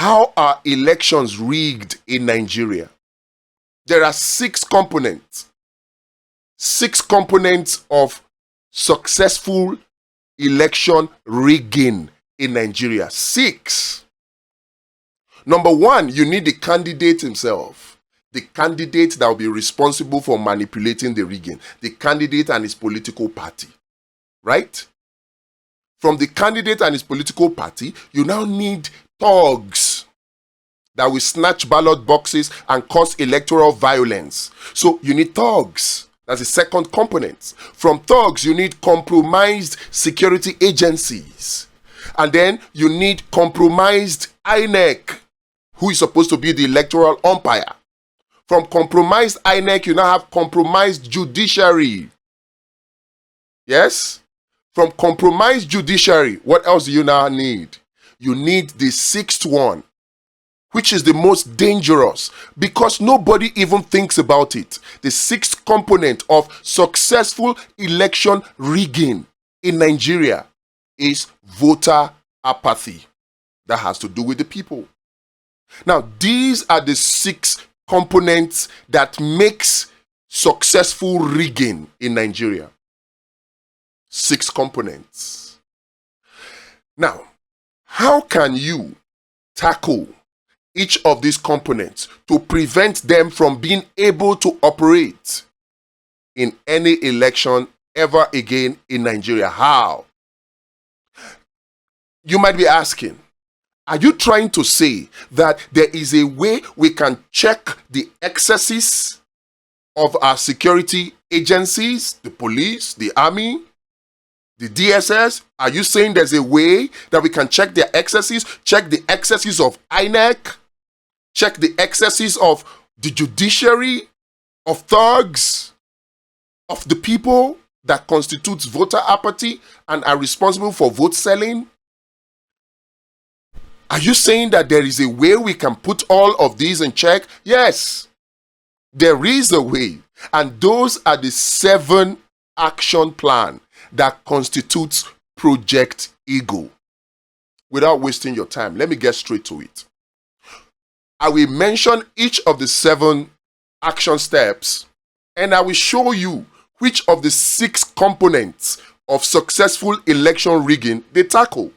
How are elections rigged in Nigeria? There are 6 components. 6 components of successful election rigging in Nigeria. 6. Number 1, you need the candidate himself. The candidate that will be responsible for manipulating the rigging. The candidate and his political party. Right? From the candidate and his political party, you now need thugs that will snatch ballot boxes and cause electoral violence. So you need thugs. That's the second component. From thugs, you need compromised security agencies. And then you need compromised INEC, who is supposed to be the electoral umpire. From compromised INEC, you now have compromised judiciary. Yes? From compromised judiciary, what else do you now need? You need the 6th one, which is the most dangerous because nobody even thinks about it. The 6th component of successful election rigging in Nigeria is voter apathy. That has to do with the people. Now, these are the 6 components that makes successful rigging in Nigeria. 6 components. Now, how can you tackle each of these components to prevent them from being able to operate in any election ever again in Nigeria? How? You might be asking, are you trying to say that there is a way we can check the excesses of our security agencies, the police, the army, the DSS? Are you saying there's a way that we can check their excesses, check the excesses of INEC, check the excesses of the judiciary, of thugs, of the people that constitutes voter apathy and are responsible for vote selling? Are you saying that there is a way we can put all of these in check? Yes, there is a way. And those are the 7 action plan that constitutes Project Eagle. Without wasting your time, let me get straight to it. I will mention each of the 7 action steps and I will show you which of the 6 components of successful election rigging they tackle.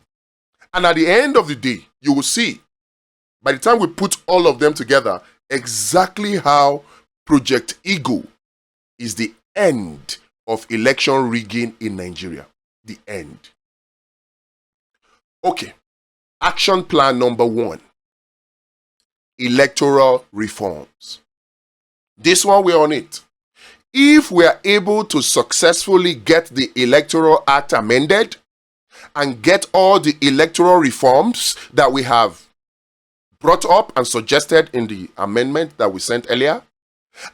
And at the end of the day, you will see, by the time we put all of them together, exactly how Project Eagle is the end of election rigging in Nigeria. The end. Okay. Action plan number 1. Electoral reforms. This one, we're on it. If we are able to successfully get the Electoral Act amended and get all the electoral reforms that we have brought up and suggested in the amendment that we sent earlier,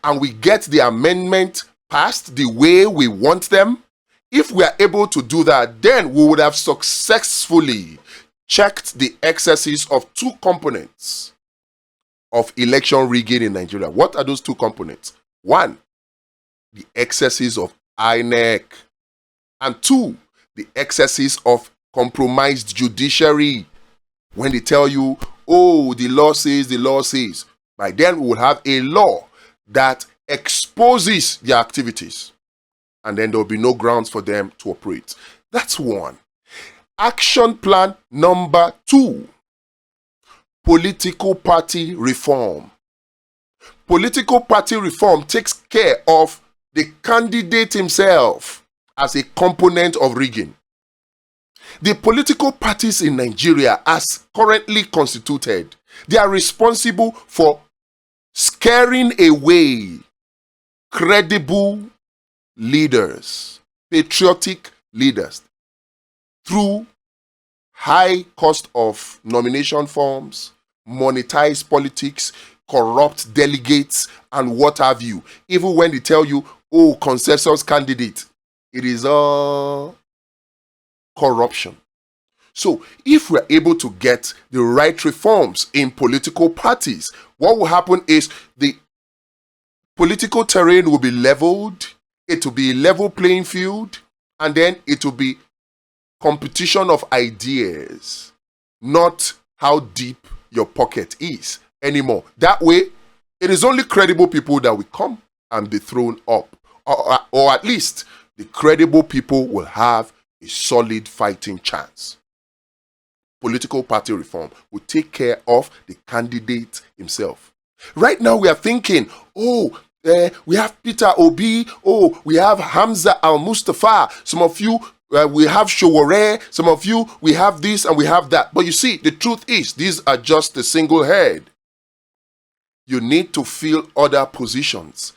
and we get the amendment passed the way we want them, if we are able to do that, then we would have successfully checked the excesses of 2 components of election rigging in Nigeria. What are those 2 components? 1, the excesses of INEC, and 2, the excesses of compromised judiciary. When they tell you, oh, the law says, by then we will have a law that exposes their activities. And then there will be no grounds for them to operate. That's 1. Action plan number 2. Political party reform. Political party reform takes care of the candidate himself as a component of rigging. The political parties in Nigeria, as currently constituted, they are responsible for scaring away credible leaders, patriotic leaders, through high cost of nomination forms, monetized politics, corrupt delegates, and what have you. Even when they tell you, oh, consensus candidate, it is all corruption. So if we're able to get the right reforms in political parties, what will happen is the political terrain will be leveled, it will be a level playing field, and then it will be competition of ideas, not how deep your pocket is anymore. That way, it is only credible people that will come and be thrown up. Or at least, the credible people will have a solid fighting chance. Political party reform will take care of the candidate himself. Right now, we are thinking, we have Peter Obi, we have Hamza Al-Mustafa, some of you, we have Showore, some of you, we have this and we have that. But you see, the truth is, these are just a single head. You need to fill other positions.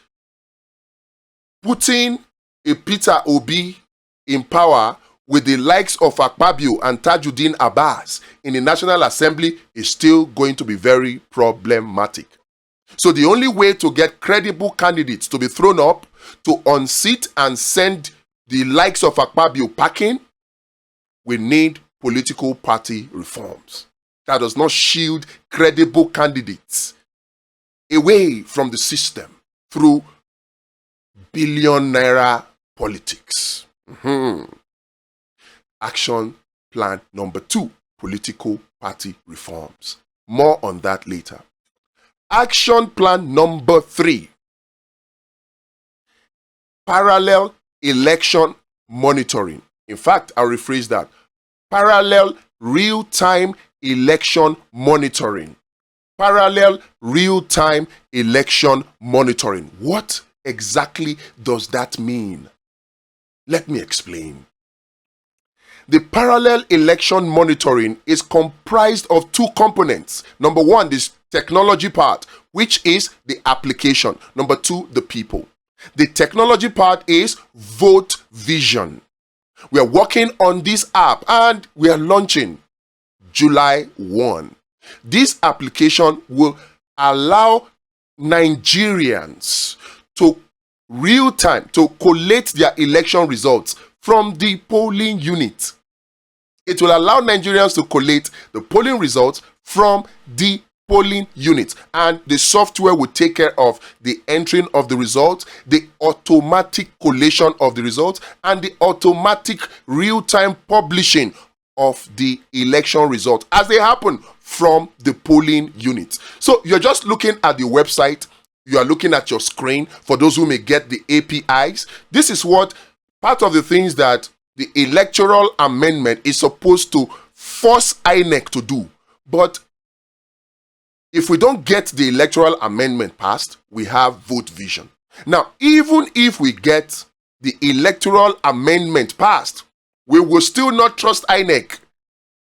Putting a Peter Obi in power with the likes of Akpabio and Tajuddin Abbas in the National Assembly is still going to be very problematic. So the only way to get credible candidates to be thrown up, to unseat and send the likes of Akpabio packing, we need political party reforms that does not shield credible candidates away from the system through billion naira politics. Action plan number 2, political party reforms. More on that later. Action plan number 3, parallel election monitoring. In fact, I'll rephrase that. Parallel real-time election monitoring. Parallel real-time election monitoring. What exactly does that mean? Let me explain. The parallel election monitoring is comprised of 2 components. Number 1, this technology part, which is the application. Number 2, the people. The technology part is Vote Vision. We are working on this app and we are launching July 1. This application will allow Nigerians to real time to collate their election results from the polling unit. It will allow Nigerians to collate the polling results from the polling unit, and the software will take care of the entering of the results, the automatic collation of the results, and the automatic real-time publishing of the election results as they happen from the polling unit. So you're just looking at the website, you are looking at your screen. For those who may get the APIs, this is what part of the things that the electoral amendment is supposed to force INEC to do. But if we don't get the electoral amendment passed, we have Vote Vision. Now, even if we get the electoral amendment passed, we will still not trust INEC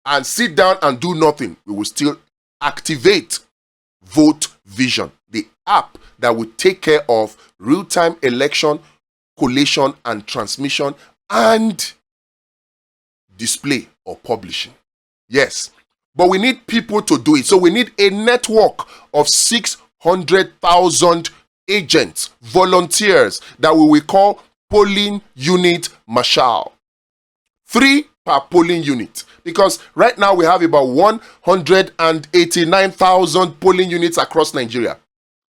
and sit down and do nothing. We will still activate Vote Vision, the app that will take care of real-time election collation and transmission and display or publishing. Yes, but we need people to do it. So we need a network of 600,000 agents, volunteers that we will call polling unit marshal. 3 per polling unit. Because right now we have about 189,000 polling units across Nigeria.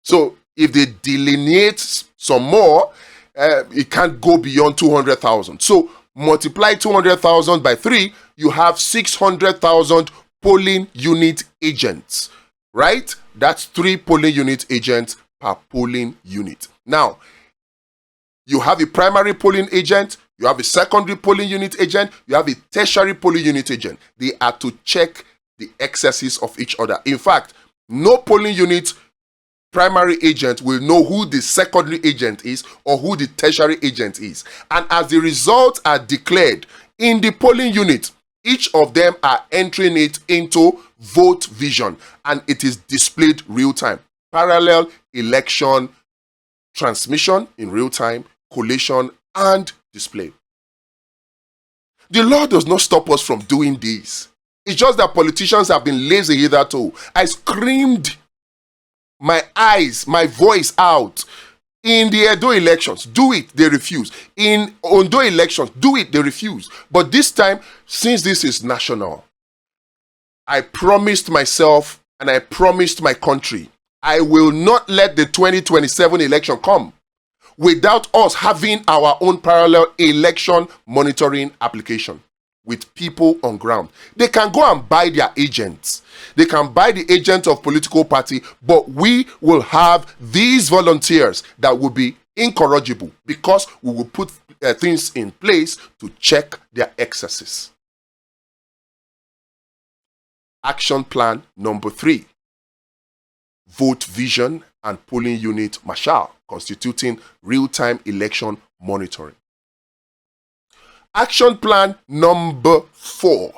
So if they delineate some more, it can't go beyond 200,000. So multiply 200,000 by 3, you have 600,000 polling unit agents, right? That's 3 polling unit agents per polling unit. Now, you have a primary polling agent, you have a secondary polling unit agent, you have a tertiary polling unit agent. They are to check the excesses of each other. In fact, no polling unit primary agent will know who the secondary agent is or who the tertiary agent is. And as the results are declared in the polling unit, each of them are entering it into Vote Vision, and it is displayed real time. Parallel election transmission in real time, collation, and display. The law does not stop us from doing this. It's just that politicians have been lazy hitherto. I screamed my eyes, my voice out. In the Edo elections, do it, they refuse. In Ondo elections, do it, they refuse. But this time, since this is national, I promised myself and I promised my country, I will not let the 2027 election come without us having our own parallel election monitoring application. with people on ground. They can go and buy their agents. They can buy the agent of political party, but we will have these volunteers that will be incorrigible because we will put things in place to check their excesses. Action plan number 3. Vote vision and polling unit marshal constituting real-time election monitoring. Action plan number 4.